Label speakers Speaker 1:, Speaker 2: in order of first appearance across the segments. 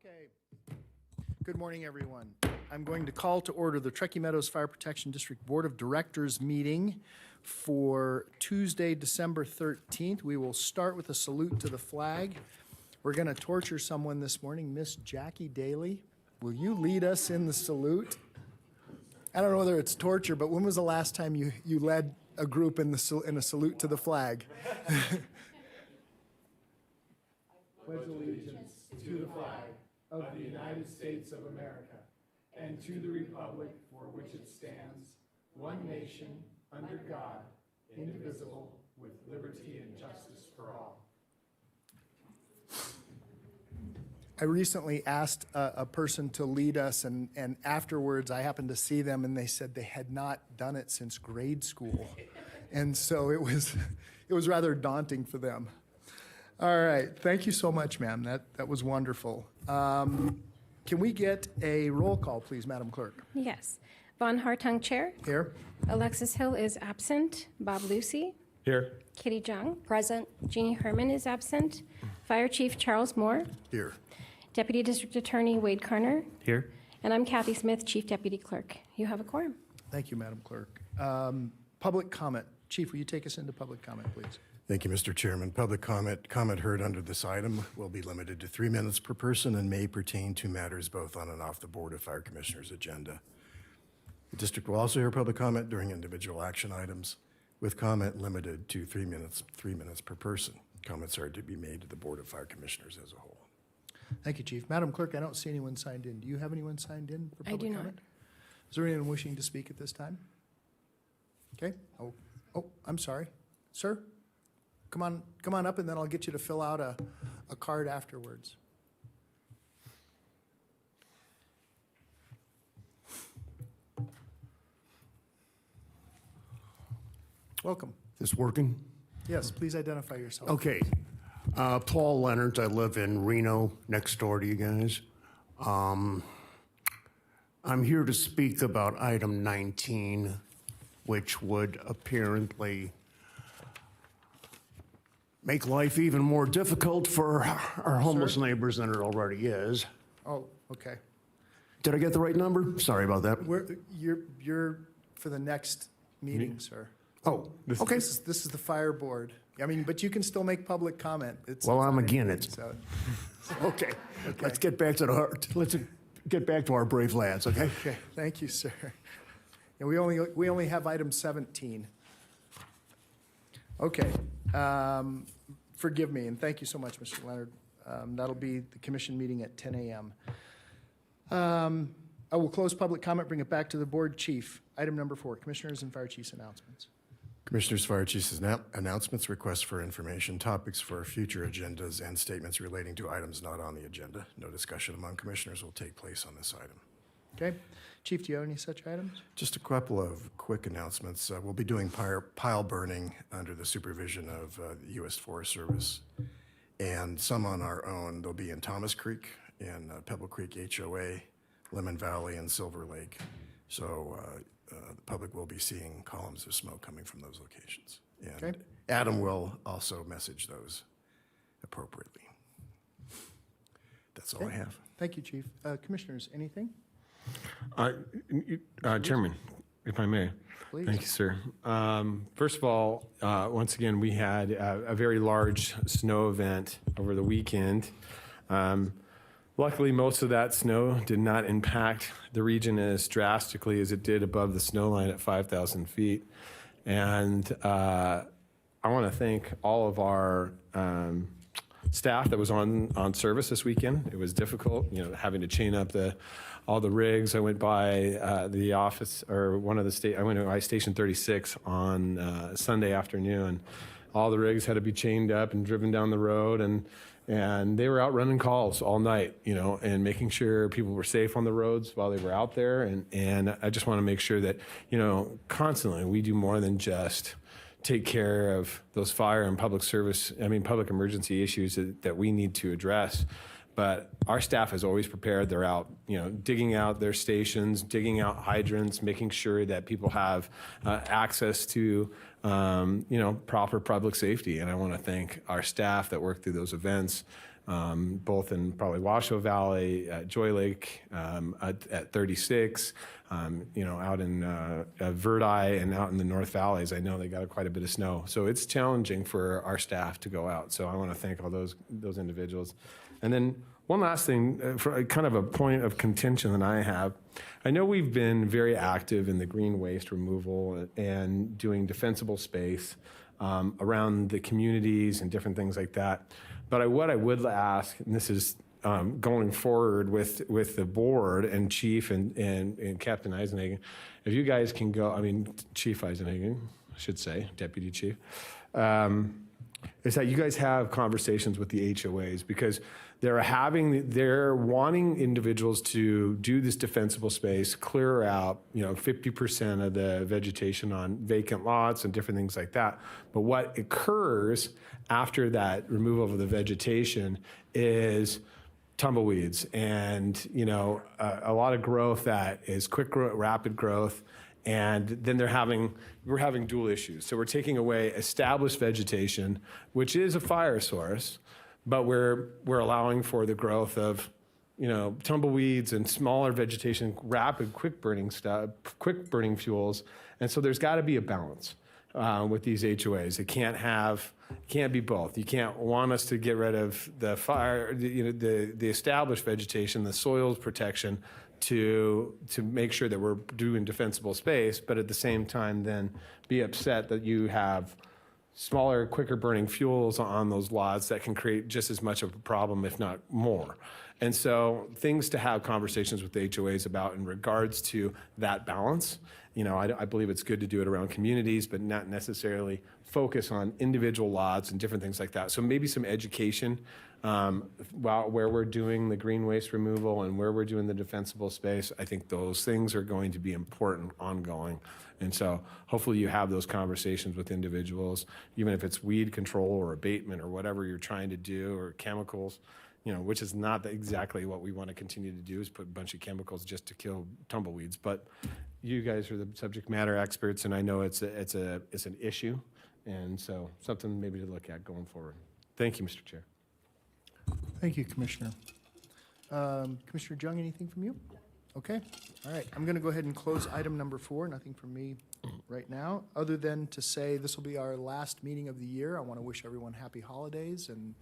Speaker 1: Okay. Good morning, everyone. I'm going to call to order the Truckee Meadows Fire Protection District Board of Directors meeting for Tuesday, December 13th. We will start with a salute to the flag. We're going to torture someone this morning. Miss Jackie Daly, will you lead us in the salute? I don't know whether it's torture, but when was the last time you led a group in a salute to the flag? Pledge allegiance to the flag of the United States of America and to the republic for which it stands, one nation, under God, indivisible, with liberty and justice for all. I recently asked a person to lead us, and afterwards I happened to see them, and they said they had not done it since grade school. And so it was rather daunting for them. All right, thank you so much, ma'am. That was wonderful. Can we get a roll call, please, Madam Clerk?
Speaker 2: Yes. Von Hartung, Chair.
Speaker 1: Here.
Speaker 2: Alexis Hill is absent. Bob Lucey.
Speaker 3: Here.
Speaker 2: Kitty Jung. Present. Jeannie Herman is absent. Fire Chief Charles Moore.
Speaker 1: Here.
Speaker 2: Deputy District Attorney Wade Karner.
Speaker 3: Here.
Speaker 2: And I'm Kathy Smith, Chief Deputy Clerk. You have a quorum.
Speaker 1: Thank you, Madam Clerk. Public comment. Chief, will you take us into public comment, please?
Speaker 4: Thank you, Mr. Chairman. Public comment heard under this item will be limited to 3 minutes per person and may pertain to matters both on and off the Board of Fire Commissioners agenda. The district will also hear public comment during individual action items, with comment limited to 3 minutes per person. Comments are to be made to the Board of Fire Commissioners as a whole.
Speaker 1: Thank you, Chief. Madam Clerk, I don't see anyone signed in. Do you have anyone signed in for public
Speaker 2: I do not.
Speaker 1: comment? Is there anyone wishing to speak at this time? Okay. Oh, I'm sorry. Sir? Come on up, and then I'll get you to fill out a card afterwards. Welcome.
Speaker 5: This working?
Speaker 1: Yes, please identify yourself.
Speaker 5: Okay. Paul Leonard. I live in Reno, next door to you guys. I'm here to speak about item 19, which would apparently make life even more difficult for our homeless neighbors than it already is.
Speaker 1: Oh, okay.
Speaker 5: Did I get the right number? Sorry about that.
Speaker 1: You're for the next meeting, sir.
Speaker 5: Oh, okay.
Speaker 1: This is the fire board. I mean, but you can still make public comment.
Speaker 5: Well, I'm again it.
Speaker 1: So,
Speaker 5: Okay. Let's get back to the heart. Let's get back to our brave lads, okay?
Speaker 1: okay, thank you, sir. And we only have item 17. Okay. Forgive me, and thank you so much, Mr. Leonard. That'll be the commission meeting at 10 a.m. I will close public comment, bring it back to the board. Chief, item number 4, Commissioners and Fire Chiefs announcements.
Speaker 4: Commissioners, Fire Chiefs announcements, requests for information, topics for future agendas, and statements relating to items not on the agenda. No discussion among commissioners will take place on this item.
Speaker 1: Okay. Chief, do you have any such items?
Speaker 4: Just a couple of quick announcements. We'll be doing pile burning under the supervision of the U.S. Forest Service, and some on our own. They'll be in Thomas Creek, in Pebble Creek HOA, Lemon Valley, and Silver Lake. So the public will be seeing columns of smoke coming from those locations. And
Speaker 1: Okay.
Speaker 4: Adam will also message those appropriately. That's all I have.
Speaker 1: Thank you, Chief. Commissioners, anything?
Speaker 3: Chairman, if I may.
Speaker 1: Please.
Speaker 3: Thank you, sir. First of all, once again, we had a very large snow event over the weekend. Luckily, most of that snow did not impact the region as drastically as it did above the snow line at 5,000 feet. And I want to thank all of our staff that was on service this weekend. It was difficult, having to chain up all the rigs. I went by the office, or one of the I went to Station 36 on Sunday afternoon. All the rigs had to be chained up and driven down the road, and they were out running calls all night, and making sure people were safe on the roads while they were out there. And I just want to make sure that, constantly we do more than just take care of those fire and public emergency issues that we need to address. But our staff is always prepared. They're out, digging out their stations, digging out hydrants, making sure that people have access to, proper public safety. And I want to thank our staff that worked through those events both in probably Washoe Valley, at Joy Lake, at 36, out in Verdi and out in the North Valleys. I know they got quite a bit of snow. So it's challenging for our staff to go out. So I want to thank all those individuals. And then one last thing, for kind of a point of contention that I have. I know we've been very active in the green waste removal and doing defensible space around the communities and different things like that. But what I would ask, and this is going forward with the board and Chief and Captain Eisenhagen, if you guys can go, Chief Eisenhagen, I should say, Deputy Chief, is that you guys have conversations with the HOAs, because they're wanting individuals to do this defensible space, clear out, 50% of the vegetation on vacant lots and different things like that. But what occurs after that removal of the vegetation is tumbleweeds and, a lot of growth that is quick growth, rapid growth. And then we're having dual issues. So we're taking away established vegetation, which is a fire source, but we're allowing for the growth of, tumbleweeds and smaller vegetation, rapid, quick burning fuels. And so there's got to be a balance with these HOAs. It can't be both. You can't want us to get rid of the fire, the established vegetation, the soils protection, to make sure that we're doing defensible space, but at the same time then be upset that you have smaller, quicker burning fuels on those lots that can create just as much of a problem, if not more. And so things to have conversations with the HOAs about in regards to that balance. I believe it's good to do it around communities, but not necessarily focus on individual lots and different things like that. So maybe some education about where we're doing the green waste removal and where we're doing the defensible space. I think those things are going to be important ongoing. And so hopefully you have those conversations with individuals, even if it's weed control or abatement or whatever you're trying to do, or chemicals, which is not exactly what we want to continue to do, is put a bunch of chemicals just to kill tumbleweeds. But you guys are the subject matter experts, and I know it's an issue, and so something maybe to look at going forward. Thank you, Mr. Chair.
Speaker 1: Thank you, Commissioner. Commissioner Jung, anything from you? Okay, all right. I'm going to go ahead and close item number 4. Nothing from me right now, other than to say this will be our last meeting of the year. I want to wish everyone happy holidays, and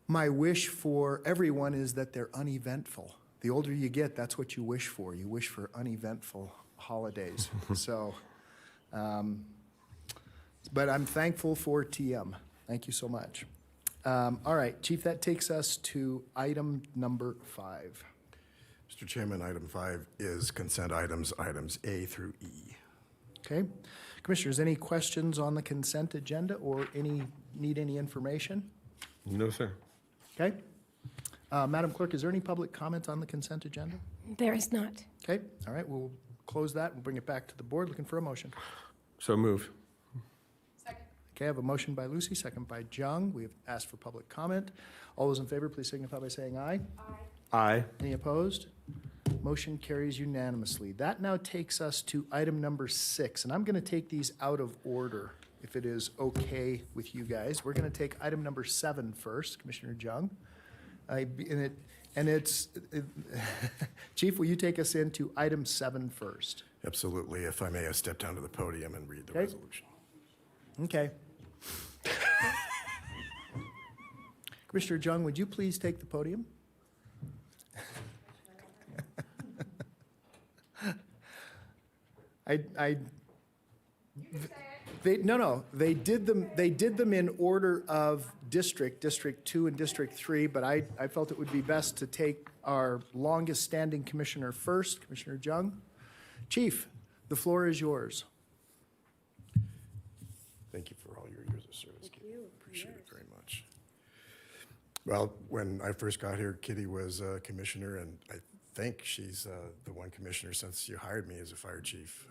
Speaker 1: my wish for everyone is that they're uneventful. The older you get, that's what you wish for. You wish for uneventful holidays. So, but I'm thankful for TM. Thank you so much. All right, Chief, that takes us to item number 5.
Speaker 4: Mr. Chairman, item 5 is consent items A through E.
Speaker 1: Okay. Commissioners, any questions on the consent agenda or need any information?
Speaker 3: No, sir.
Speaker 1: Okay. Madam Clerk, is there any public comment on the consent agenda?
Speaker 2: There is not.
Speaker 1: Okay, all right, we'll close that. We'll bring it back to the board. Looking for a motion.
Speaker 3: So moved.
Speaker 1: Okay, I have a motion by Lucey, second by Jung. We have asked for public comment. All those in favor, please signify by saying aye.
Speaker 3: Aye.
Speaker 1: Any opposed? Motion carries unanimously. That now takes us to item number 6, and I'm going to take these out of order, if it is okay with you guys. We're going to take item number 7 first, Commissioner Jung. Chief, will you take us into item 7 first?
Speaker 4: Absolutely. If I may, I step down to the podium and read the
Speaker 1: Okay.
Speaker 4: resolution.
Speaker 1: Okay. Commissioner Jung, would you please take the podium? They did them in order of District 2 and District 3, but I felt it would be best to take our longest standing commissioner first, Commissioner Jung. Chief, the floor is yours.
Speaker 4: Thank you for all your years of service, Kitty. Appreciate it very much. Well, when I first got here, Kitty was a commissioner, and I think she's the one commissioner since you hired me as a fire chief.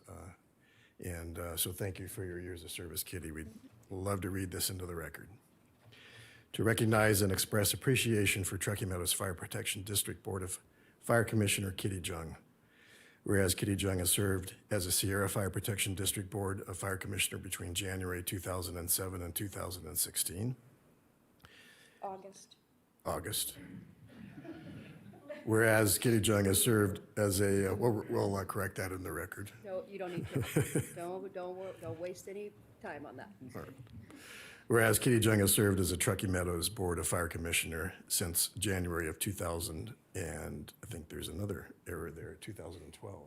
Speaker 4: So thank you for your years of service, Kitty. We'd love to read this into the record. To recognize and express appreciation for Truckee Meadows Fire Protection District Board of Fire Commissioner Kitty Jung. Whereas Kitty Jung has served as a Sierra Fire Protection District Board of Fire Commissioner between January 2007 and 2016. August. Whereas Kitty Jung has served as a, we'll correct that in the record.
Speaker 6: No, you don't need to. Don't waste any time on that.
Speaker 4: Whereas Kitty Jung has served as a Truckee Meadows Board of Fire Commissioner since January of 2000, and I think there's another error there, 2012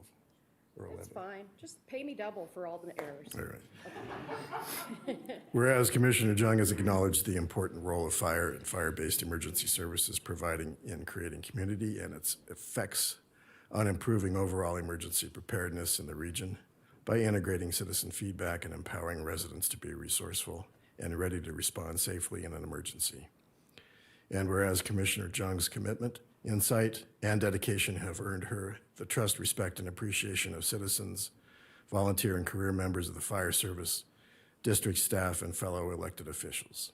Speaker 4: or 11.
Speaker 6: That's fine. Just pay me double for all the errors.
Speaker 4: All right. Whereas Commissioner Jung has acknowledged the important role of fire and fire-based emergency services providing in creating community and its effects on improving overall emergency preparedness in the region by integrating citizen feedback and empowering residents to be resourceful and ready to respond safely in an emergency. And whereas Commissioner Jung's commitment, insight, and dedication have earned her the trust, respect, and appreciation of citizens, volunteer and career members of the fire service, district staff, and fellow elected officials.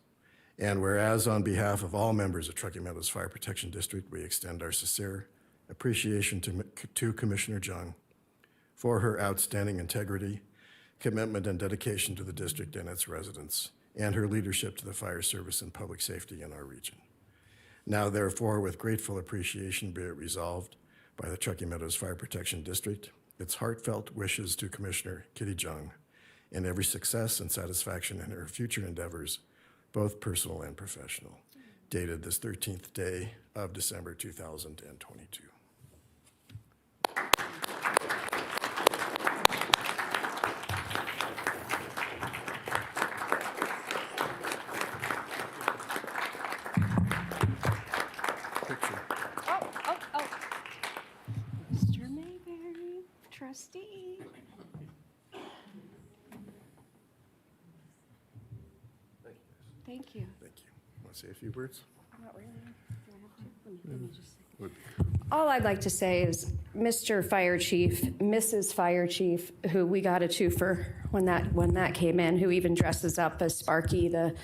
Speaker 4: And whereas on behalf of all members of Truckee Meadows Fire Protection District, we extend our sincere appreciation to Commissioner Jung for her outstanding integrity, commitment, and dedication to the district and its residents, and her leadership to the fire service and public safety in our region. Now, therefore, with grateful appreciation, be it resolved by the Truckee Meadows Fire Protection District, its heartfelt wishes to Commissioner Kitty Jung in every success and satisfaction in her future endeavors, both personal and professional, dated this 13th day of December 2022.
Speaker 2: Mr. Mayberry, trustee. Thank you.
Speaker 4: Thank you. Want to say a few words?
Speaker 2: Not really. All I'd like to say is, Mr. Fire Chief, Mrs. Fire Chief, who we got a twofer when that came in, who even dresses up as Sparky, the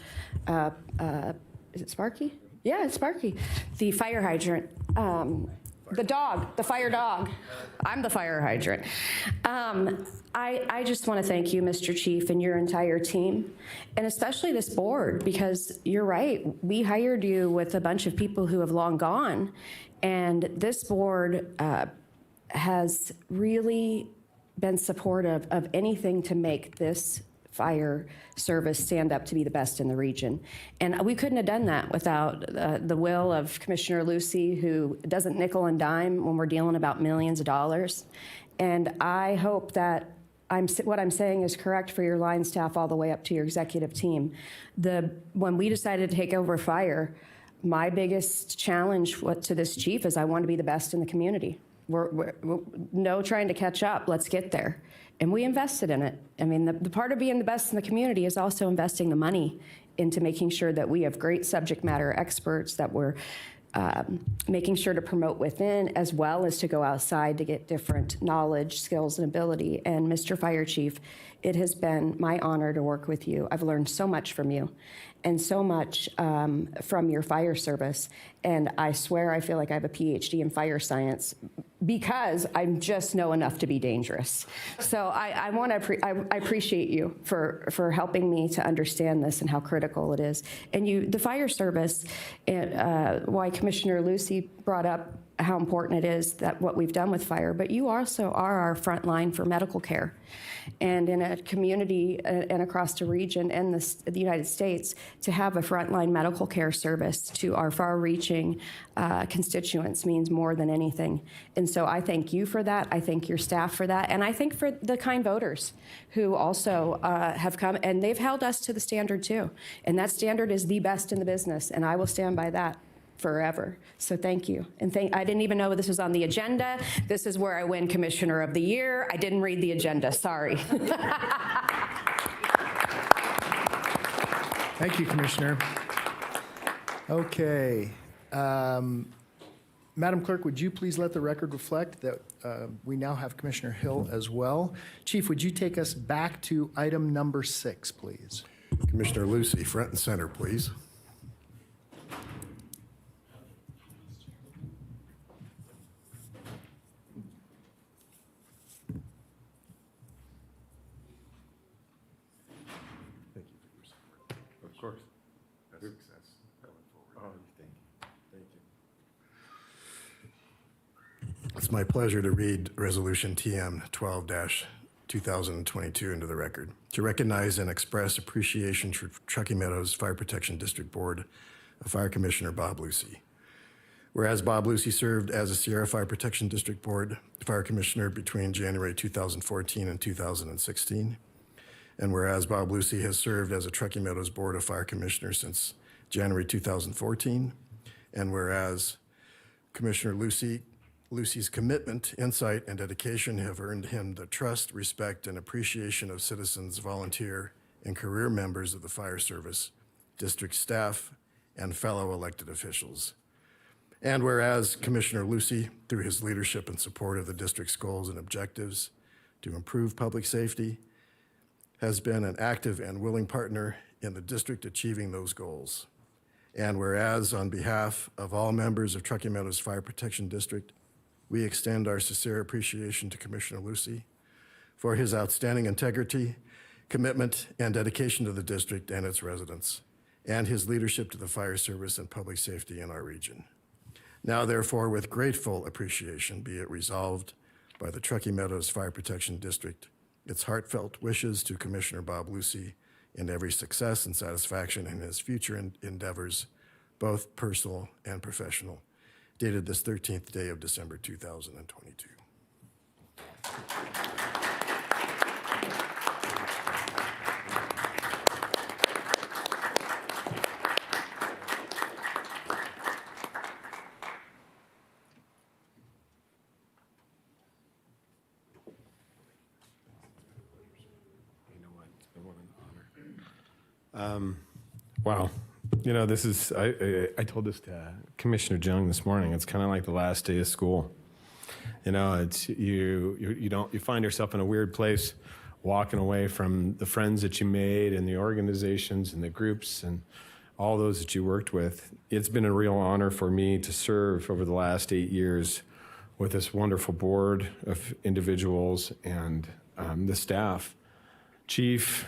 Speaker 2: is it Sparky? Yeah, it's Sparky, the fire hydrant. The dog, the fire dog. I'm the fire hydrant. I just want to thank you, Mr. Chief, and your entire team, and especially this board, because you're right. We hired you with a bunch of people who have long gone, and this board has really been supportive of anything to make this fire service stand up to be the best in the region. And we couldn't have done that without the will of Commissioner Lucey, who doesn't nickel and dime when we're dealing about millions of dollars. And I hope that what I'm saying is correct for your line staff all the way up to your executive team. When we decided to take over fire, my biggest challenge to this chief is I want to be the best in the community. We're no trying to catch up. Let's get there. And we invested in it. I mean, the part of being the best in the community is also investing the money into making sure that we have great subject matter experts, that we're making sure to promote within as well as to go outside to get different knowledge, skills, and ability. And Mr. Fire Chief, it has been my honor to work with you. I've learned so much from you and so much from your fire service. And I swear I feel like I have a PhD in fire science because I just know enough to be dangerous. So I appreciate you for helping me to understand this and how critical it is. And the fire service, why Commissioner Lucey brought up how important it is that what we've done with fire, but you also are our front line for medical care. And in a community and across the region and the United States, to have a frontline medical care service to our far-reaching constituents means more than anything. And so I thank you for that. I thank your staff for that. And I thank for the kind voters who also have come, and they've held us to the standard too. And that standard is the best in the business, and I will stand by that forever. So thank you. And I didn't even know this was on the agenda. This is where I win Commissioner of the Year. I didn't read the agenda, sorry.
Speaker 1: Thank you, Commissioner. Okay. Madam Clerk, would you please let the record reflect that we now have Commissioner Hill as well? Chief, would you take us back to item number 6, please?
Speaker 4: Commissioner Lucey, front and center, please.
Speaker 3: Of course. Success going forward.
Speaker 4: It's my pleasure to read Resolution TM 12-2022 into the record. To recognize and express appreciation to Truckee Meadows Fire Protection District Board of Fire Commissioner Bob Lucey. Whereas Bob Lucey served as a Sierra Fire Protection District Board Fire Commissioner between January 2014 and 2016. And whereas Bob Lucey has served as a Truckee Meadows Board of Fire Commissioner since January 2014. And whereas Commissioner Lucey's commitment, insight, and dedication have earned him the trust, respect, and appreciation of citizens, volunteer, and career members of the fire service, district staff, and fellow elected officials. And whereas Commissioner Lucey, through his leadership and support of the district's goals and objectives to improve public safety, has been an active and willing partner in the district achieving those goals. And whereas on behalf of all members of Truckee Meadows Fire Protection District, we extend our sincere appreciation to Commissioner Lucey for his outstanding integrity, commitment, and dedication to the district and its residents, and his leadership to the fire service and public safety in our region. Now, therefore, with grateful appreciation, be it resolved by the Truckee Meadows Fire Protection District, its heartfelt wishes to Commissioner Bob Lucey in every success and satisfaction in his future endeavors, both personal and professional, dated this 13th day of December 2022.
Speaker 3: Wow. You know, this is, I told this to Commissioner Jung this morning. It's kind of like the last day of school. You know, it's you find yourself in a weird place walking away from the friends that you made and the organizations and the groups and all those that you worked with. It's been a real honor for me to serve over the last 8 years with this wonderful board of individuals and the staff. Chief,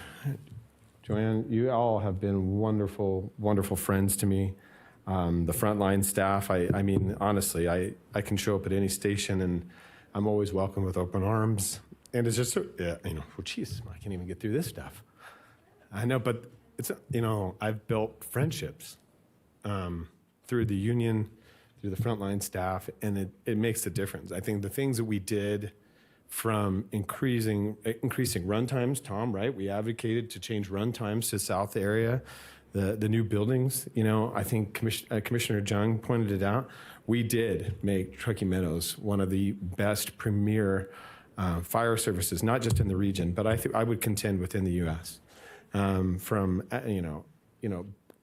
Speaker 3: Joanne, you all have been wonderful, wonderful friends to me. The frontline staff, I mean, honestly, I can show up at any station and I'm always welcome with open arms. And it's just, yeah, you know, well, geez, I can't even get through this stuff. I know, but it's, you know, I've built friendships through the union, through the frontline staff, and it makes a difference. I think the things that we did from increasing run times, Tom, right? We advocated to change run times to south area, the new buildings. You know, I think Commissioner Jung pointed it out. We did make Truckee Meadows one of the best premier fire services, not just in the region, but I would contend within the U.S. From you know,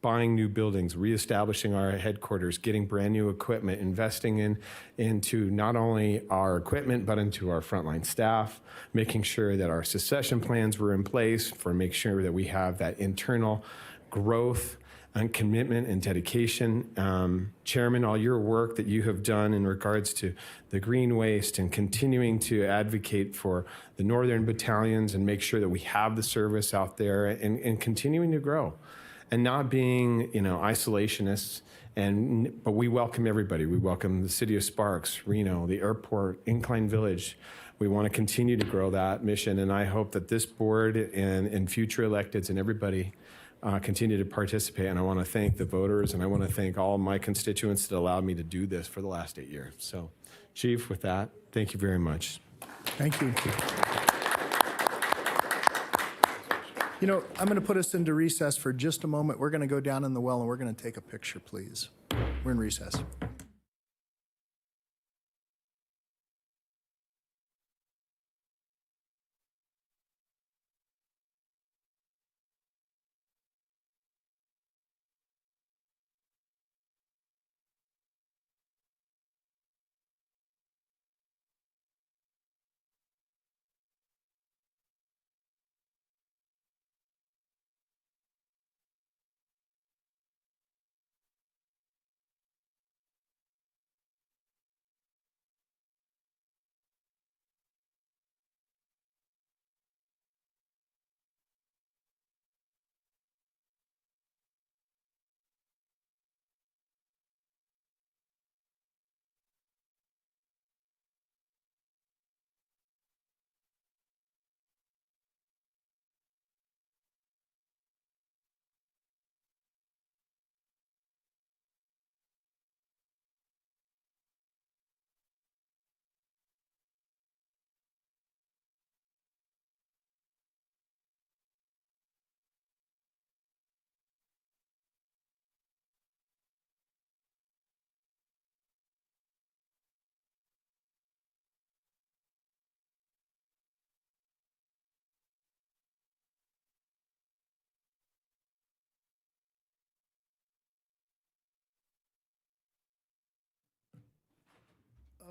Speaker 3: buying new buildings, reestablishing our headquarters, getting brand new equipment, investing into not only our equipment, but into our frontline staff, making sure that our succession plans were in place for make sure that we have that internal growth and commitment and dedication. Chairman, all your work that you have done in regards to the green waste and continuing to advocate for the northern battalions and make sure that we have the service out there and continuing to grow. And not being, you know, isolationists, but we welcome everybody. We welcome the city of Sparks, Reno, the airport, Incline Village. We want to continue to grow that mission, and I hope that this board and future electeds and everybody continue to participate. And I want to thank the voters, and I want to thank all my constituents that allowed me to do this for the last 8 years. So, Chief, with that, thank you very much.
Speaker 1: Thank you. You know, I'm going to put us into recess for just a moment. We're going to go down in the well and we're going to take a picture, please. We're in recess.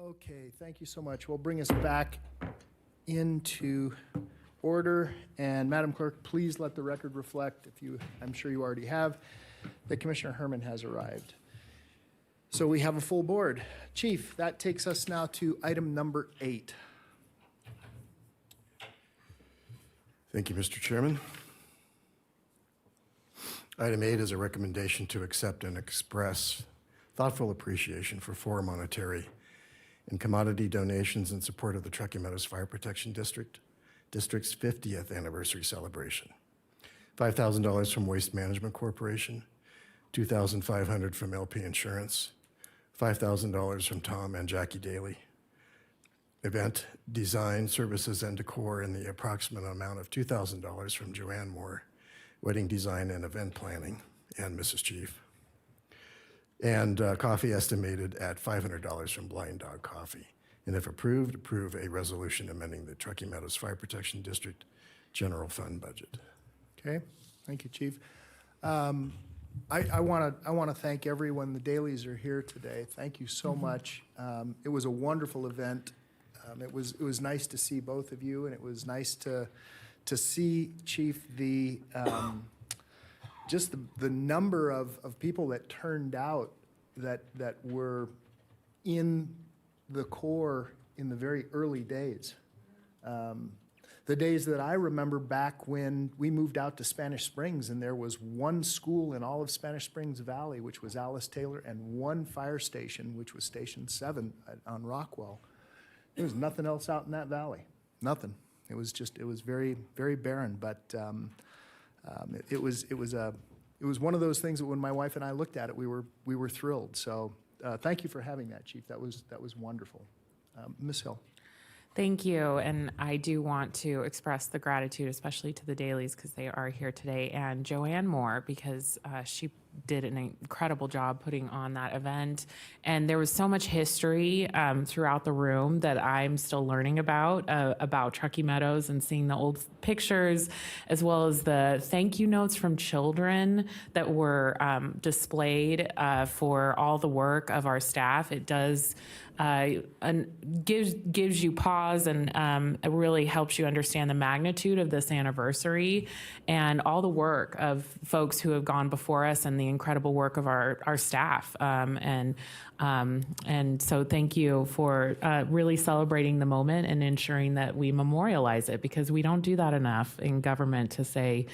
Speaker 1: Okay, thank you so much. We'll bring us back into order. And Madam Clerk, please let the record reflect, I'm sure you already have, that Commissioner Herman has arrived. So we have a full board. Chief, that takes us now to item number 8.
Speaker 4: Thank you, Mr. Chairman. Item 8 is a recommendation to accept and express thoughtful appreciation for 4 monetary and commodity donations in support of the Truckee Meadows Fire Protection District's 50th anniversary celebration. $5,000 from Waste Management Corporation, $2,500 from LP Insurance, $5,000 from Tom and Jackie Daly. Event design, services, and decor in the approximate amount of $2,000 from Joanne Moore, wedding design and event planning, and Mrs. Chief. And coffee estimated at $500 from Blind Dog Coffee. And if approved, approve a resolution amending the Truckee Meadows Fire Protection District General Fund budget.
Speaker 1: Okay, thank you, Chief. I want to thank everyone. The Dailies are here today. Thank you so much. It was a wonderful event. It was nice to see both of you, and it was nice to see, Chief, just the number of people that turned out that were in the Corps in the very early days. The days that I remember back when we moved out to Spanish Springs, and there was one school in all of Spanish Springs Valley, which was Alice Taylor, and one fire station, which was Station 7 on Rockwell. There was nothing else out in that valley, nothing. It was very, very barren, but it was one of those things that when my wife and I looked at it, we were thrilled. So thank you for having that, Chief. That was wonderful. Ms. Hill.
Speaker 7: Thank you, and I do want to express the gratitude, especially to the Dailies, because they are here today, and Joanne Moore, because she did an incredible job putting on that event. And there was so much history throughout the room that I'm still learning about Truckee Meadows, and seeing the old pictures, as well as the thank you notes from children that were displayed for all the work of our staff. It does gives you pause, and it really helps you understand the magnitude of this anniversary and all the work of folks who have gone before us, and the incredible work of our staff. And so thank you for really celebrating the moment and ensuring that we memorialize it, because we don't do that enough in government to say,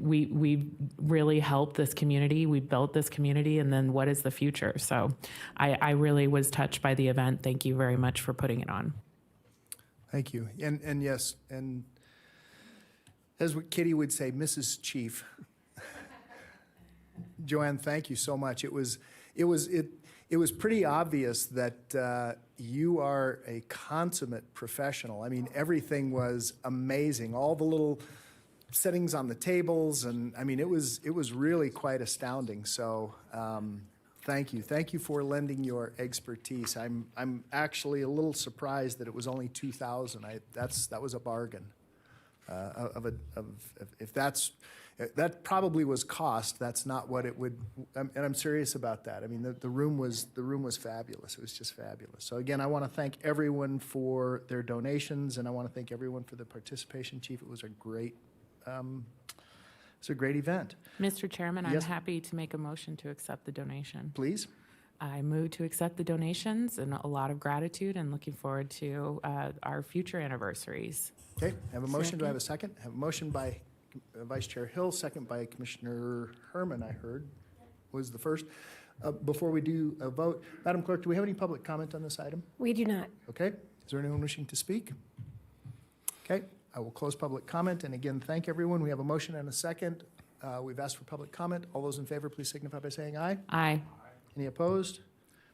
Speaker 7: we really helped this community, we built this community, and then what is the future? So I really was touched by the event. Thank you very much for putting it on.
Speaker 1: Thank you. And yes, and as what Kitty would say, Mrs. Chief. Joanne, thank you so much. It was pretty obvious that you are a consummate professional. I mean, everything was amazing. All the little settings on the tables, and I mean, it was really quite astounding. So thank you. Thank you for lending your expertise. I'm actually a little surprised that it was only $2,000. That was a bargain. If that probably was cost, that's not what it would, and I'm serious about that. I mean, the room was fabulous. It was just fabulous. So again, I want to thank everyone for their donations, and I want to thank everyone for the participation, Chief. It was a great event.
Speaker 7: Mr. Chairman,
Speaker 1: Yes.
Speaker 7: I'm happy to make a motion to accept the donation.
Speaker 1: Please.
Speaker 7: I move to accept the donations, and a lot of gratitude, and looking forward to our future anniversaries.
Speaker 1: Okay, I have a motion. Do I have a second? I have a motion by Vice Chair Hill, second by Commissioner Herman, I heard, was the first. Before we do a vote, Madam Clerk, do we have any public comment on this item?
Speaker 2: We do not.
Speaker 1: Okay, is there anyone wishing to speak? Okay, I will close public comment, and again, thank everyone. We have a motion and a second. We've asked for public comment. All those in favor, please signify by saying aye.
Speaker 7: Aye.
Speaker 1: Any opposed?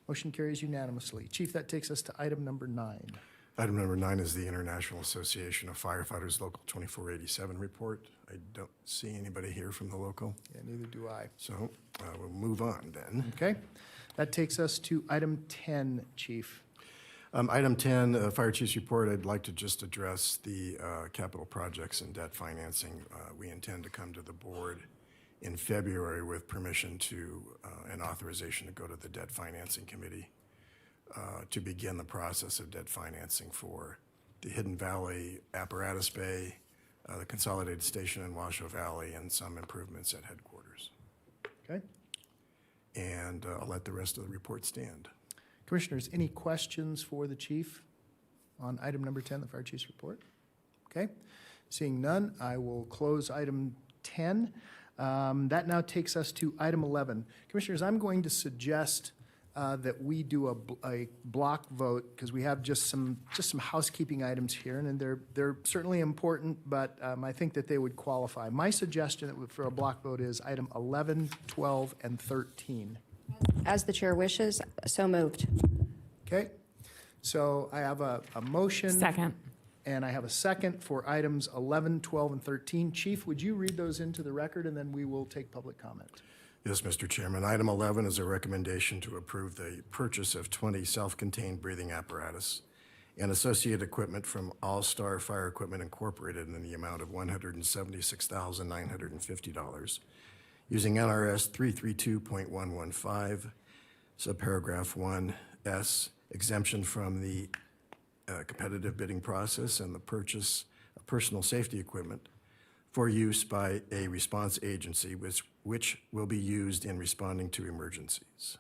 Speaker 1: Motion carries unanimously. Chief, that takes us to item number 9.
Speaker 4: Item number 9 is the International Association of Firefighters Local 2487 report. I don't see anybody here from the local,
Speaker 1: Yeah, neither do I.
Speaker 4: so we'll move on then.
Speaker 1: Okay, that takes us to item 10, Chief.
Speaker 4: Item 10, Fire Chief's report. I'd like to just address the capital projects and debt financing. We intend to come to the board in February with permission to, and authorization to go to the Debt Financing Committee to begin the process of debt financing for the Hidden Valley, Apparatus Bay, the Consolidated Station in Washoe Valley, and some improvements at headquarters.
Speaker 1: Okay.
Speaker 4: And I'll let the rest of the report stand.
Speaker 1: Commissioners, any questions for the chief on item number 10, the fire chief's report? Okay. Seeing none, I will close item 10. That now takes us to item 11. Commissioners, I'm going to suggest that we do a block vote because we have just some housekeeping items here, and they're certainly important, but I think that they would qualify. My suggestion for a block vote is item 11, 12, and 13.
Speaker 2: As the chair wishes, so moved.
Speaker 1: Okay? So I have a motion.
Speaker 7: Second.
Speaker 1: And I have a second for items 11, 12, and 13. Chief, would you read those into the record, and then we will take public comment?
Speaker 4: Yes, Mr. Chairman. Item 11 is a recommendation to approve the purchase of 20 self-contained breathing apparatus and associated equipment from All Star Fire Equipment Incorporated in the amount of $176,950 using NRS 332.115, subparagraph 1S, exemption from the competitive bidding process and the purchase of personal safety equipment for use by a response agency which will be used in responding to emergencies.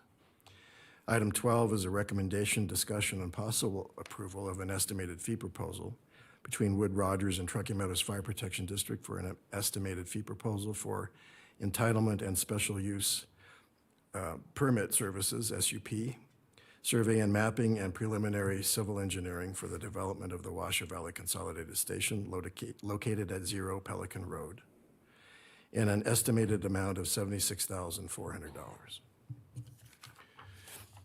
Speaker 4: Item 12 is a recommendation, discussion, and possible approval of an estimated fee proposal between Wood Rogers and Truckee Meadows Fire Protection District for an estimated fee proposal for entitlement and special use permit services, SUP, survey and mapping, and preliminary civil engineering for the development of the Washoe Valley Consolidated Station located at 0 Pelican Road in an estimated amount of $76,400.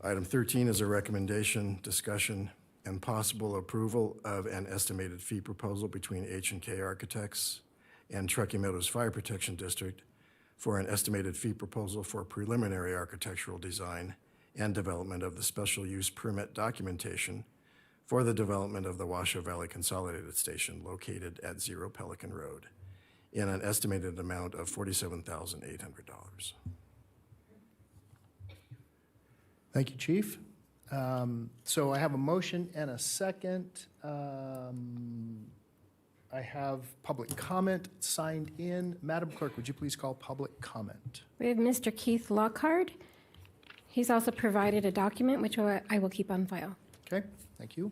Speaker 4: Item 13 is a recommendation, discussion, and possible approval of an estimated fee proposal between H&K Architects and Truckee Meadows Fire Protection District for an estimated fee proposal for preliminary architectural design and development of the special use permit documentation for the development of the Washoe Valley Consolidated Station located at 0 Pelican Road in an estimated amount of $47,800.
Speaker 1: Thank you, Chief. So I have a motion and a second. I have public comment signed in. Madam Clerk, would you please call public comment?
Speaker 8: We have Mr. Keith Lockhart. He's also provided a document, which I will keep on file.
Speaker 1: Okay, thank you.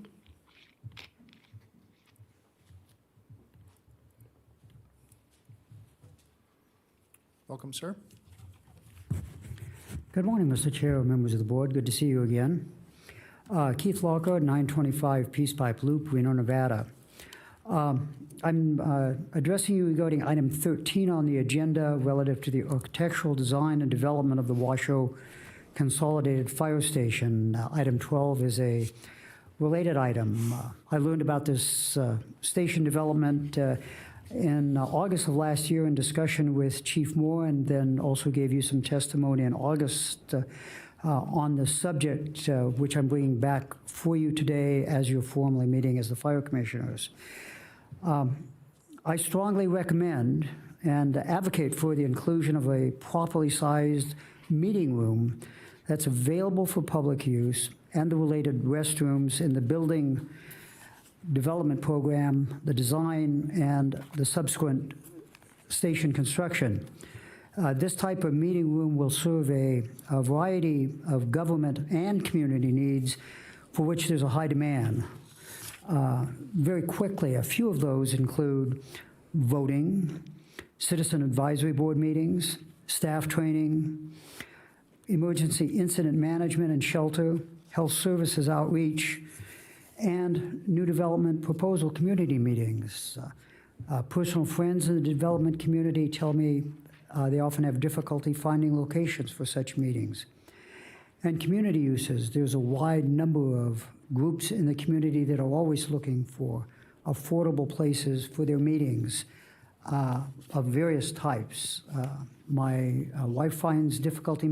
Speaker 1: Welcome, sir.
Speaker 9: Good morning, Mr. Chair, members of the board. Good to see you again. Keith Lockhart, 925 Peace Pipe Loop, Reno, Nevada. I'm addressing you regarding item 13 on the agenda relative to the architectural design and development of the Washoe Consolidated Fire Station. Item 12 is a related item. I learned about this station development in August of last year in discussion with Chief Moore, and then also gave you some testimony in August on the subject, which I'm bringing back for you today as you're formally meeting as the fire commissioners. I strongly recommend and advocate for the inclusion of a properly sized meeting room that's available for public use and the related restrooms in the building development program, the design, and the subsequent station construction. This type of meeting room will serve a variety of government and community needs for which there's a high demand. Very quickly, a few of those include voting, citizen advisory board meetings, staff training, emergency incident management and shelter, health services outreach, and new development proposal community meetings. Personal friends in the development community tell me they often have difficulty finding locations for such meetings. And community uses, there's a wide number of groups in the community that are always looking for affordable places for their meetings of various types. My wife finds difficulty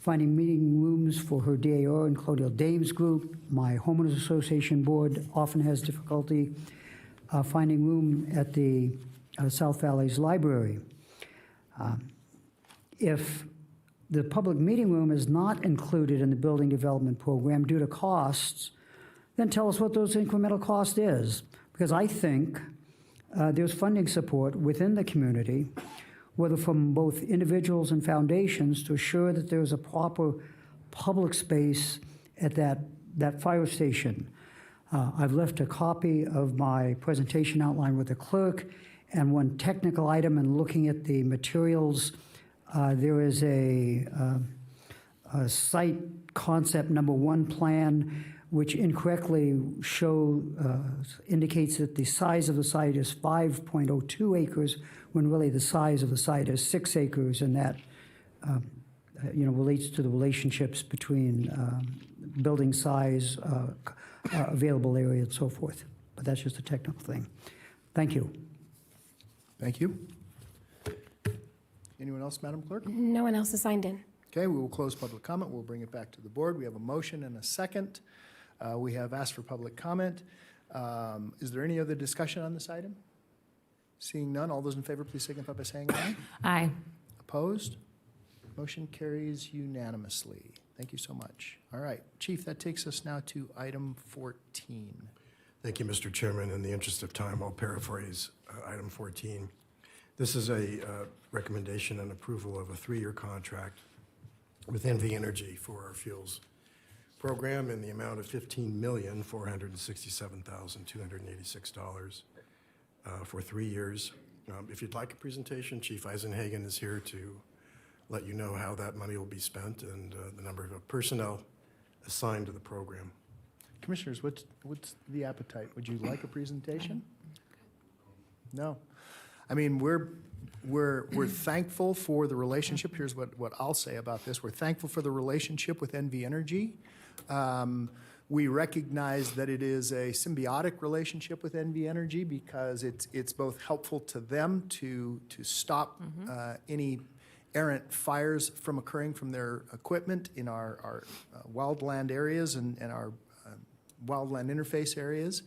Speaker 9: finding meeting rooms for her DAR and Claudia Dames group. My homeowners association board often has difficulty finding room at the South Valley's library. If the public meeting room is not included in the building development program due to costs, then tell us what those incremental cost is. Because I think there's funding support within the community, whether from both individuals and foundations, to assure that there's a proper public space at that fire station. I've left a copy of my presentation outline with the clerk, and one technical item in looking at the materials, there is a site concept number 1 plan, which incorrectly indicates that the size of the site is 5.02 acres, when really the size of the site is 6 acres, and that relates to the relationships between building size, available area, and so forth. But that's just a technical thing. Thank you.
Speaker 1: Thank you. Anyone else, Madam Clerk?
Speaker 8: No one else is signed in.
Speaker 1: Okay, we will close public comment. We'll bring it back to the board. We have a motion and a second. We have asked for public comment. Is there any other discussion on this item? Seeing none, all those in favor, please signify by saying aye.
Speaker 7: Aye.
Speaker 1: Opposed? Motion carries unanimously. Thank you so much. All right, Chief, that takes us now to item 14.
Speaker 4: Thank you, Mr. Chairman. In the interest of time, I'll paraphrase item 14. This is a recommendation and approval of a 3-year contract with NV Energy for our fuels program in the amount of $15,467,286 for 3 years. If you'd like a presentation, Chief Eisenhagen is here to let you know how that money will be spent and the number of personnel assigned to the program.
Speaker 1: Commissioners, what's the appetite? Would you like a presentation? No. I mean, we're thankful for the relationship. Here's what I'll say about this. We're thankful for the relationship with NV Energy. We recognize that it is a symbiotic relationship with NV Energy because it's both helpful to them to stop any errant fires from occurring from their equipment in our wildland areas and our wildland interface areas,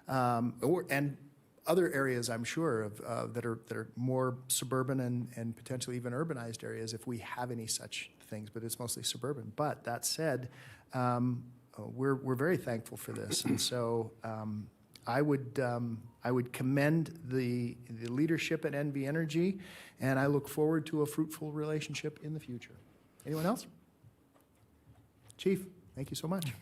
Speaker 1: and other areas, I'm sure, that are more suburban and potentially even urbanized areas if we have any such things, but it's mostly suburban. But that said, we're very thankful for this, and so I would commend the leadership at NV Energy, and I look forward to a fruitful relationship in the future. Anyone else? Chief, thank you so much.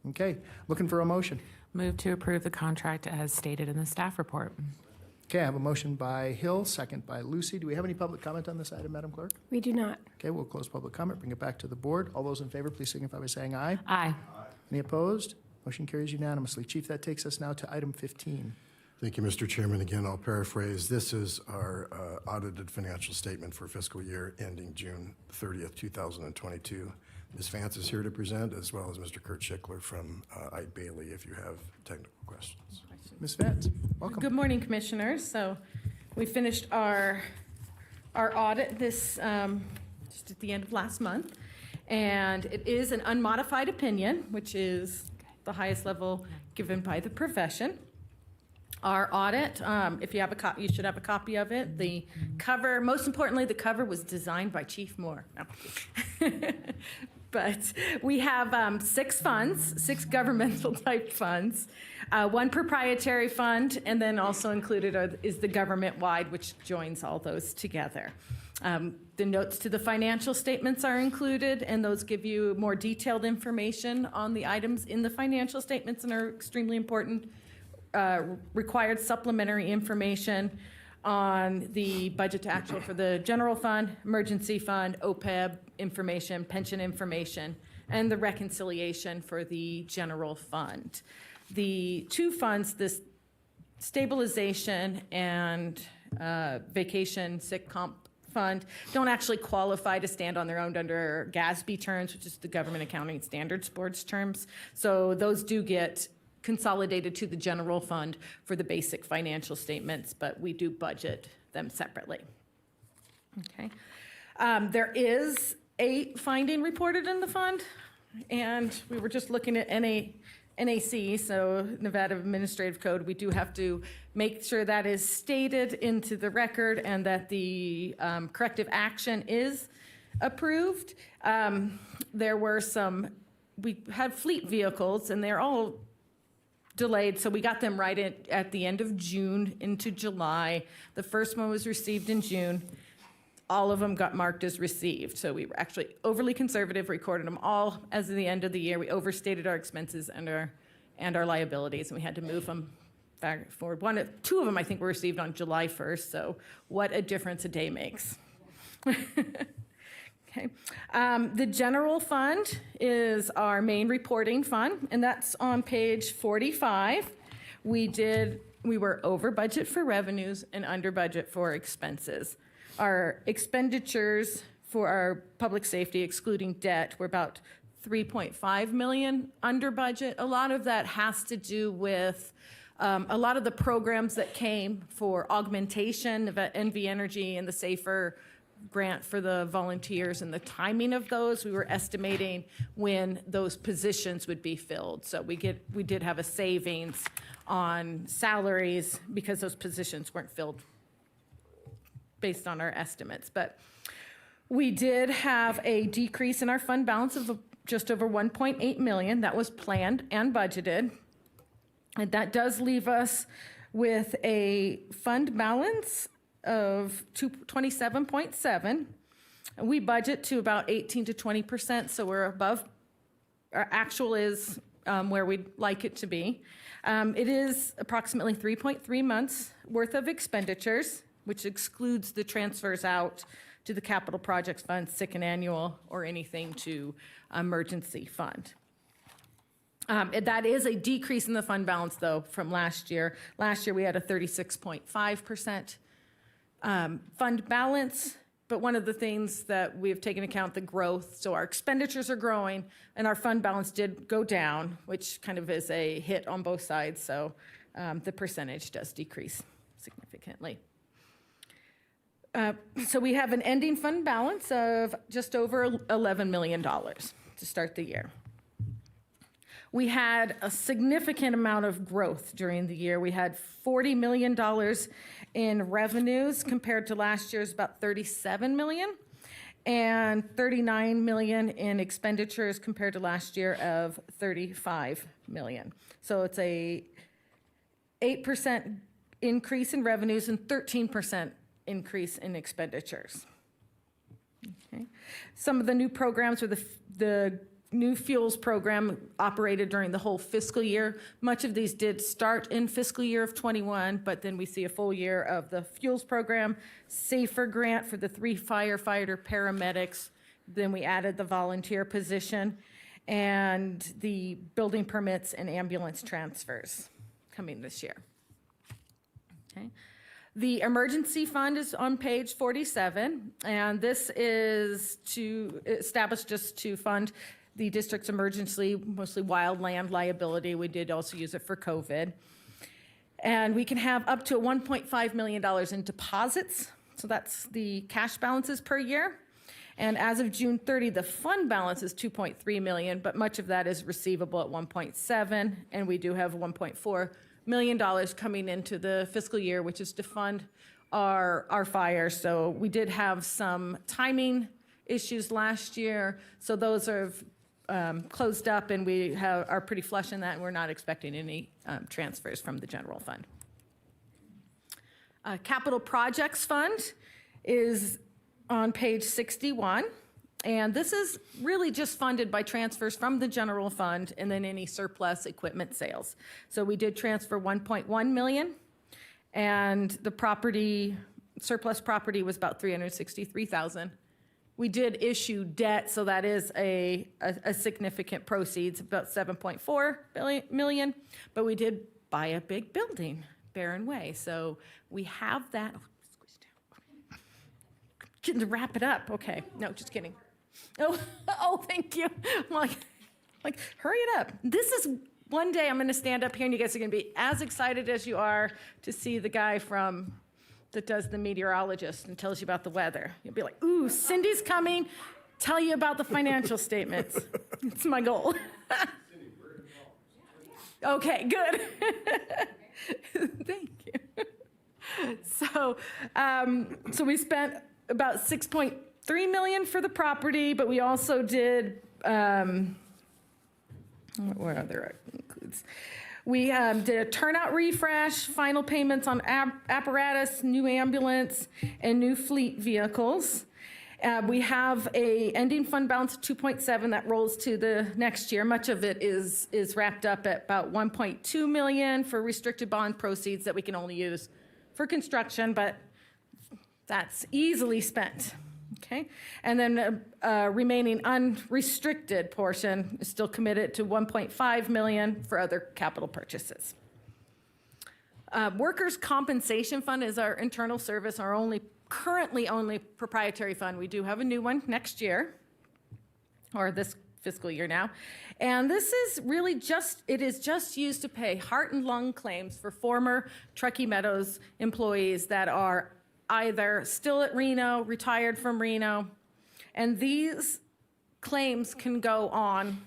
Speaker 1: Okay, looking for a motion.
Speaker 7: Move to approve the contract as stated in the staff report.
Speaker 1: Okay, I have a motion by Hill, second by Lucey. Do we have any public comment on this item, Madam Clerk?
Speaker 8: We do not.
Speaker 1: Okay, we'll close public comment, bring it back to the board. All those in favor, please signify by saying aye.
Speaker 7: Aye.
Speaker 1: Any opposed? Motion carries unanimously. Chief, that takes us now to item 15.
Speaker 4: Thank you, Mr. Chairman. Again, I'll paraphrase. This is our audited financial statement for fiscal year ending June 30th, 2022. Ms. Vance is here to present, as well as Mr. Kurt Schickler from Ide Bailey, if you have technical questions.
Speaker 1: Ms. Vance, welcome.
Speaker 10: Good morning, Commissioners. So we finished our audit this just at the end of last month, and it is an unmodified opinion, which is the highest level given by the profession. Our audit, if you have a copy, you should have a copy of it. The cover, most importantly, the cover was designed by Chief Moore. No. But we have 6 funds, 6 governmental type funds, 1 proprietary fund, and then also included is the government-wide, which joins all those together. The notes to the financial statements are included, and those give you more detailed information on the items in the financial statements and are extremely important. Required supplementary information on the budget to actual for the general fund, emergency fund, OPEB information, pension information, and the reconciliation for the general fund. The 2 funds, this stabilization and vacation sick comp fund, don't actually qualify to stand on their own under GASB terms, which is the Government Accounting Standards Board's terms. So those do get consolidated to the general fund for the basic financial statements, but we do budget them separately. Okay. There is a finding reported in the fund, and we were just looking at NAC, so Nevada Administrative Code. We do have to make sure that is stated into the record and that the corrective action is approved. There were we had fleet vehicles, and they're all delayed, so we got them right at the end of June into July. The first one was received in June. All of them got marked as received, so we were actually overly conservative, recorded them all as of the end of the year. We overstated our expenses and our liabilities, and we had to move them back forward. Two of them, I think, were received on July 1st, so what a difference a day makes. Okay. The general fund is our main reporting fund, and that's on page 45. We were over budget for revenues and under budget for expenses. Our expenditures for our public safety, excluding debt, were about $3.5 million under budget. A lot of that has to do with a lot of the programs that came for augmentation of NV Energy and the Safer grant for the volunteers, and the timing of those. We were estimating when those positions would be filled. So we did have a savings on salaries because those positions weren't filled based on our estimates. But we did have a decrease in our fund balance of just over 1.8 million. That was planned and budgeted. And that does leave us with a fund balance of 27.7. We budget to about 18 to 20%, so we're above. Our actual is where we'd like it to be. It is approximately 3.3 months worth of expenditures, which excludes the transfers out to the capital projects fund, sick and annual, or anything to emergency fund. That is a decrease in the fund balance, though, from last year. Last year, we had a 36.5% fund balance, but one of the things that we've taken account the growth, so our expenditures are growing, and our fund balance did go down, which kind of is a hit on both sides, so the percentage does decrease significantly. So we have an ending fund balance of just over $11 million to start the year. We had a significant amount of growth during the year. We had $40 million in revenues compared to last year's about $37 million, and $39 million in expenditures compared to last year of $35 million. So it's a 8% increase in revenues and 13% increase in expenditures. Okay. Some of the new programs were the new fuels program operated during the whole fiscal year. Much of these did start in fiscal year of 21, but then we see a full year of the fuels program, Safer grant for the 3 firefighter paramedics. Then we added the volunteer position and the building permits and ambulance transfers coming this year. Okay. The emergency fund is on page 47, and this is established just to fund the district's emergency, mostly wildland liability. We did also use it for COVID. And we can have up to $1.5 million in deposits. So that's the cash balances per year. And as of June 30, the fund balance is $2.3 million, but much of that is receivable at 1.7. And we do have $1.4 million coming into the fiscal year, which is to fund our fires. So we did have some timing issues last year. So those are closed up, and we are pretty flush in that, and we're not expecting any transfers from the general fund. Capital Projects Fund is on page 61, and this is really just funded by transfers from the general fund and then any surplus equipment sales. So we did transfer $1.1 million, and the surplus property was about $363,000. We did issue debt, so that is a significant proceeds, about $7.4 million, but we did buy a big building, Barron Way, so we have that. Getting to wrap it up. Okay, no, just kidding. Oh, thank you. I'm like, hurry it up. This is one day I'm going to stand up here, and you guys are going to be as excited as you are to see the guy that does the meteorologist and tells you about the weather. You'll be like, ooh, Cindy's coming, tell you about the financial statements. It's my goal. Okay, good. Thank you. So we spent about $3 million for the property, but we also did, what other includes? We did a turnout refresh, final payments on apparatus, new ambulance, and new fleet vehicles. We have a ending fund balance of 2.7 that rolls to the next year. Much of it is wrapped up at about 1.2 million for restricted bond proceeds that we can only use for construction, but that's easily spent. Okay, and then remaining unrestricted portion is still committed to 1.5 million for other capital purchases. Workers' compensation fund is our internal service, our currently only proprietary fund. We do have a new one next year, or this fiscal year now. And this is really it is just used to pay heart and lung claims for former Truckee Meadows employees that are either still at Reno, retired from Reno. And these claims can go on.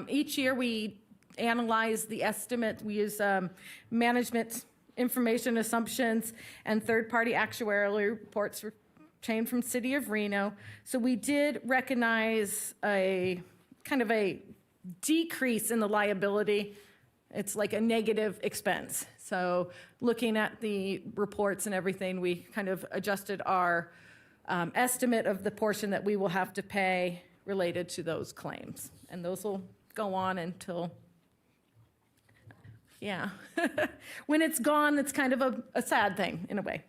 Speaker 10: Each year we analyze the estimate. We use management information assumptions and third-party actuarial reports obtained from City of Reno. So we did recognize a kind of a decrease in the liability. It's like a negative expense. So looking at the reports and everything, we kind of adjusted our estimate of the portion that we will have to pay related to those claims. And those will go on until, yeah. When it's gone, it's kind of a sad thing in a way.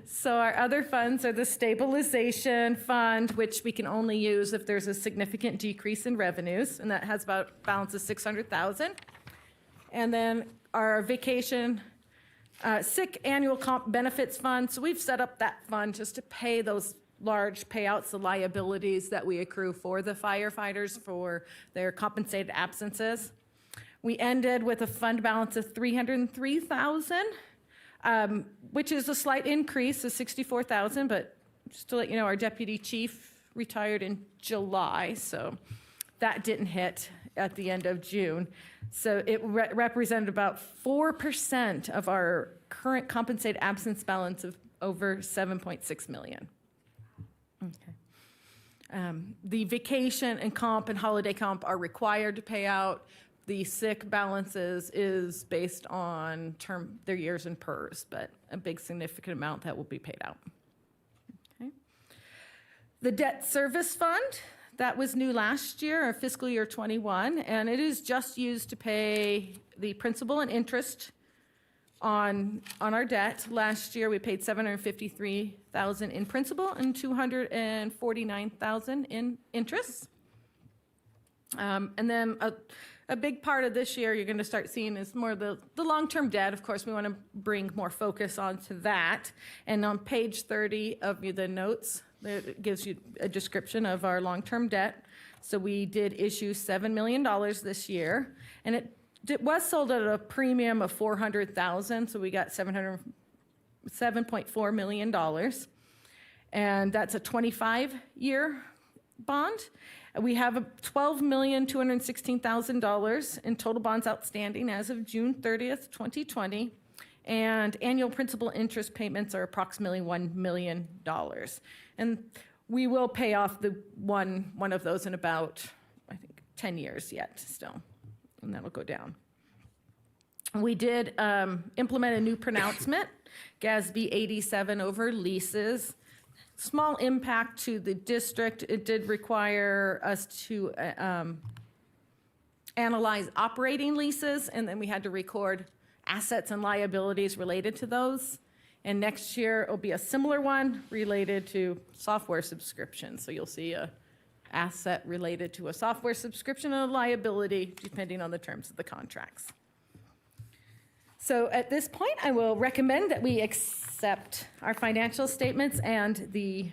Speaker 10: So our other funds are the stabilization fund, which we can only use if there's a significant decrease in revenues, and that has about balance of 600,000. And then our vacation, sick annual comp benefits fund. So we've set up that fund just to pay those large payouts, the liabilities that we accrue for the firefighters for their compensated absences. We ended with a fund balance of 303,000, which is a slight increase of 64,000, but just to let you know, our deputy chief retired in July, so that didn't hit at the end of June. So it represented about 4% of our current compensated absence balance of over 7.6 million. Okay. The vacation and comp and holiday comp are required to pay out. The sick balances is based on their years in PERS, but a big significant amount that will be paid out. Okay. The debt service fund, that was new last year, our fiscal year 21, and it is just used to pay the principal and interest on our debt. Last year, we paid 753,000 in principal and 249,000 in interest. And then a big part of this year you're going to start seeing is more the long-term debt. Of course, we want to bring more focus onto that. And on page 30 of the notes, it gives you a description of our long-term debt. So we did issue $7 million this year, and it was sold at a premium of $400,000, so we got $7.4 million. And that's a 25-year bond. We have $12,216,000 in total bonds outstanding as of June 30th, 2020, and annual principal interest payments are approximately $1 million. And we will pay off the one of those in about, I think, 10 years yet still, and that'll go down. We did implement a new pronouncement, GASB 87 over leases. Small impact to the district. It did require us to analyze operating leases, and then we had to record assets and liabilities related to those. And next year, it'll be a similar one related to software subscription. So you'll see a asset related to a software subscription and a liability, depending on the terms of the contracts. So at this point, I will recommend that we accept our financial statements and the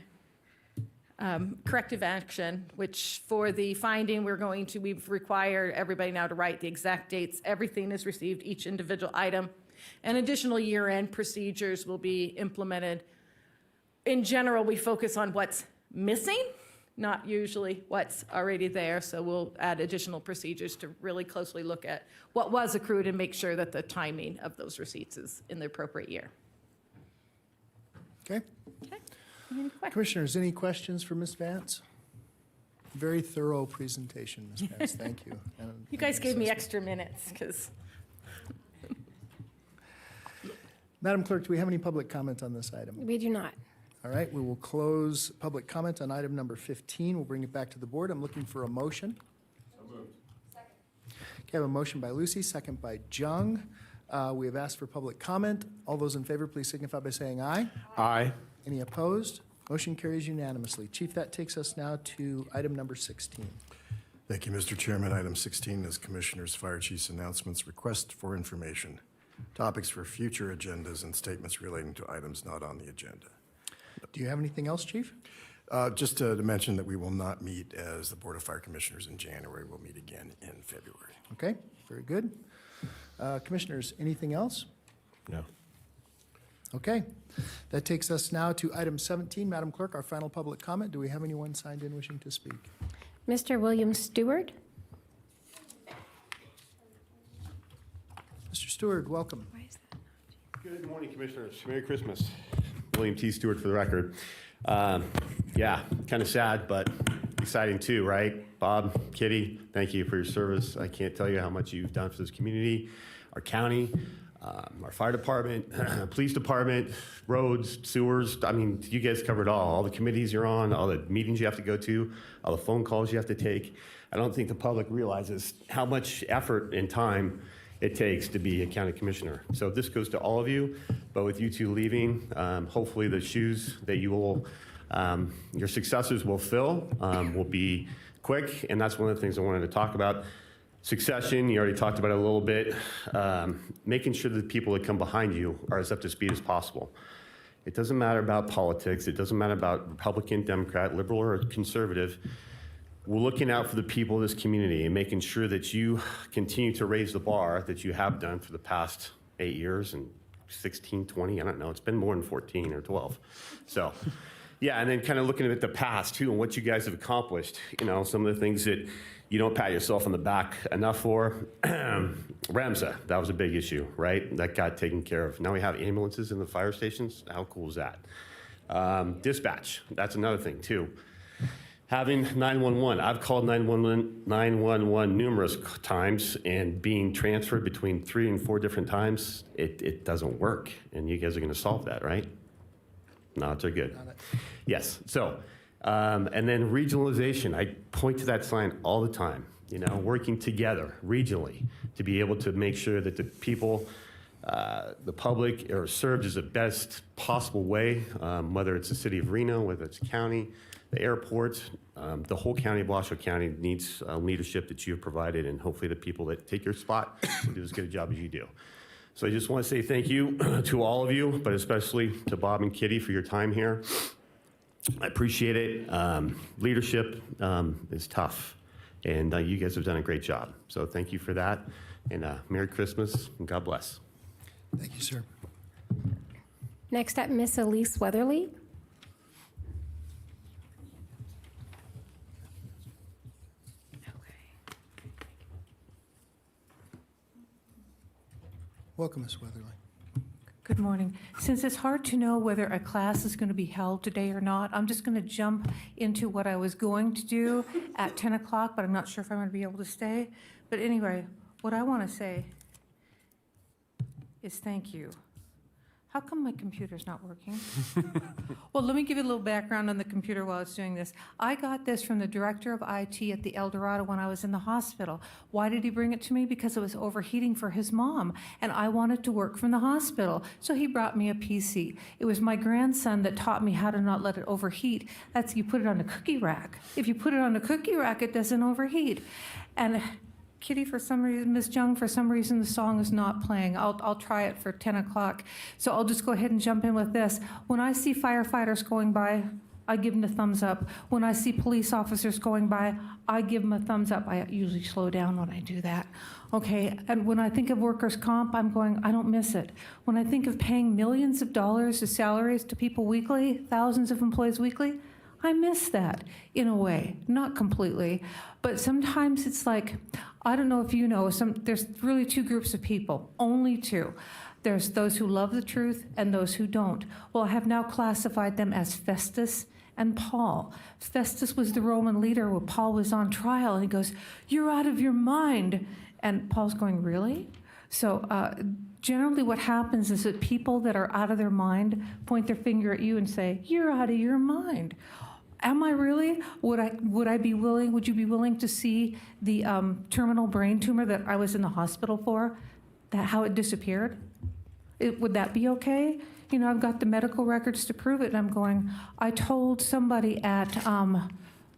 Speaker 10: corrective action, which for the finding, we've required everybody now to write the exact dates. Everything is received, each individual item, and additional year-end procedures will be implemented. In general, we focus on what's missing, not usually what's already there. So we'll add additional procedures to really closely look at what was accrued and make sure that the timing of those receipts is in the appropriate year.
Speaker 1: Okay.
Speaker 10: Okay. Any questions?
Speaker 1: Commissioners, any questions for Ms. Vance? Very thorough presentation, Ms. Vance. Thank you. And
Speaker 10: You guys gave me
Speaker 1: assessment.
Speaker 10: extra minutes because
Speaker 1: Madam Clerk, do we have any public comment on this item?
Speaker 8: We do not.
Speaker 1: All right, we will close public comment on item number 15. We'll bring it back to the board. I'm looking for a motion. Okay, I have a motion by Lucey, second by Jung. We have asked for public comment. All those in favor, please signify by saying aye.
Speaker 3: Aye.
Speaker 1: Any opposed? Motion carries unanimously. Chief, that takes us now to item number 16.
Speaker 4: Thank you, Mr. Chairman. Item 16 is Commissioners, Fire Chiefs announcements, request for information, topics for future agendas, and statements relating to items not on the agenda.
Speaker 1: Do you have anything else, Chief?
Speaker 4: Just to mention that we will not meet as the Board of Fire Commissioners in January. We'll meet again in February.
Speaker 1: Okay, very good. Commissioners, anything else?
Speaker 3: No.
Speaker 1: Okay, that takes us now to item 17. Madam Clerk, our final public comment. Do we have anyone signed in wishing to speak?
Speaker 8: Mr. William Stewart?
Speaker 1: Mr. Stewart, welcome.
Speaker 11: Good morning, Commissioners. Merry Christmas. William T. Stewart for the record. Yeah, kind of sad, but exciting too, right? Bob, Kitty, thank you for your service. I can't tell you how much you've done for this community, our county, our fire department, police department, roads, sewers. I mean, you guys covered all the committees you're on, all the meetings you have to go to, all the phone calls you have to take. I don't think the public realizes how much effort and time it takes to be a county commissioner. So this goes to all of you, but with you two leaving, hopefully the shoes that you will, your successors will fill will be quick, and that's one of the things I wanted to talk about. Succession, you already talked about it a little bit. Making sure that the people that come behind you are as up to speed as possible. It doesn't matter about politics. It doesn't matter about Republican, Democrat, liberal, or conservative. We're looking out for the people of this community and making sure that you continue to raise the bar that you have done for the past 8 years and 16, 20, I don't know. It's been more than 14 or 12. So, yeah, and then kind of looking at the past, too, and what you guys have accomplished. You know, some of the things that you don't pat yourself on the back enough for. REMSA, that was a big issue, right? That got taken care of. Now we have ambulances in the fire stations. How cool is that? Dispatch, that's another thing, too. Having 911, I've called 911 numerous times, and being transferred between 3 and 4 different times, it doesn't work. And you guys are going to solve that, right? Nods are good. Yes. So, and then regionalization. I point to that sign all the time. You know, working together regionally to be able to make sure that the people, the public, are served as the best possible way. Whether it's the city of Reno, whether it's county, the airport, the whole county of Washoe County needs leadership that you have provided, and hopefully the people that take your spot will do as good a job as you do. So I just want to say thank you to all of you, but especially to Bob and Kitty for your time here. I appreciate it. Leadership is tough, and you guys have done a great job. So thank you for that, and Merry Christmas, and God bless.
Speaker 1: Thank you, sir.
Speaker 8: Next up, Miss Elise Weatherly.
Speaker 1: Welcome, Ms. Weatherly.
Speaker 12: Good morning. Since it's hard to know whether a class is going to be held today or not, I'm just going to jump into what I was going to do at 10 o'clock, but I'm not sure if I'm going to be able to stay. But anyway, what I want to say is thank you. How come my computer's not working? Well, let me give you a little background on the computer while it's doing this. I got this from the director of IT at the El Dorado when I was in the hospital. Why did he bring it to me? Because it was overheating for his mom, and I wanted to work from the hospital. So he brought me a PC. It was my grandson that taught me how to not let it overheat. That's, you put it on a cookie rack. If you put it on a cookie rack, it doesn't overheat. And Kitty, for some reason, Ms. Jung, for some reason, the song is not playing. I'll try it for 10 o'clock. So I'll just go ahead and jump in with this. When I see firefighters going by, I give them a thumbs up. When I see police officers going by, I give them a thumbs up. I usually slow down when I do that. Okay, and when I think of workers' comp, I'm going, I don't miss it. When I think of paying millions of dollars of salaries to people weekly, thousands of employees weekly, I miss that in a way, not completely. But sometimes it's like, I don't know if you know, there's really 2 groups of people, only 2. There's those who love the truth and those who don't. Well, I have now classified them as Festus and Paul. Festus was the Roman leader when Paul was on trial, and he goes, "You're out of your mind." And Paul's going, "Really?" So generally what happens is that people that are out of their mind point their finger at you and say, "You're out of your mind." Am I really? Would you be willing to see the terminal brain tumor that I was in the hospital for, how it disappeared? Would that be okay? You know, I've got the medical records to prove it, and I'm going, I told somebody at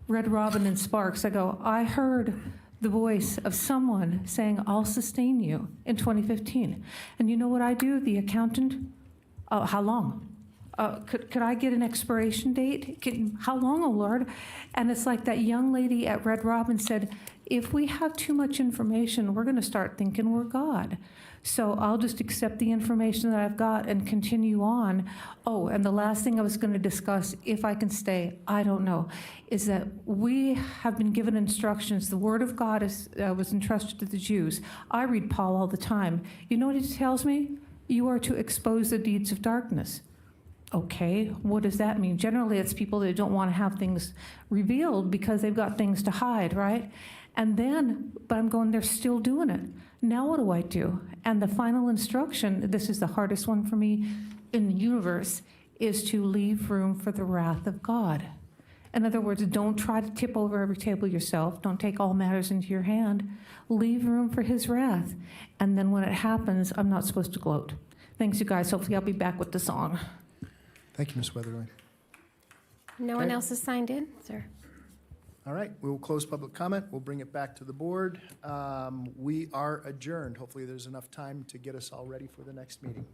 Speaker 12: Red Robin and Sparks, I go, I heard the voice of someone saying, "I'll sustain you," in 2015. And you know what I do? The accountant, how long? Could I get an expiration date? How long, oh Lord? And it's like that young lady at Red Robin said, if we have too much information, we're going to start thinking we're God. So I'll just accept the information that I've got and continue on. Oh, and the last thing I was going to discuss, if I can stay, I don't know, is that we have been given instructions. The Word of God was entrusted to the Jews. I read Paul all the time. You know what he tells me? You are to expose the deeds of darkness. Okay, what does that mean? Generally, it's people that don't want to have things revealed because they've got things to hide, right? And then, but I'm going, they're still doing it. Now what do I do? And the final instruction, this is the hardest one for me in the universe, is to leave room for the wrath of God. In other words, don't try to tip over every table yourself. Don't take all matters into your hand. Leave room for his wrath. And then when it happens, I'm not supposed to gloat. Thanks, you guys. Hopefully I'll be back with the song.
Speaker 1: Thank you, Ms. Weatherly.
Speaker 8: No one else has signed in, sir.
Speaker 1: All right, we will close public comment. We'll bring it back to the board. We are adjourned. Hopefully there's enough time to get us all ready for the next meeting.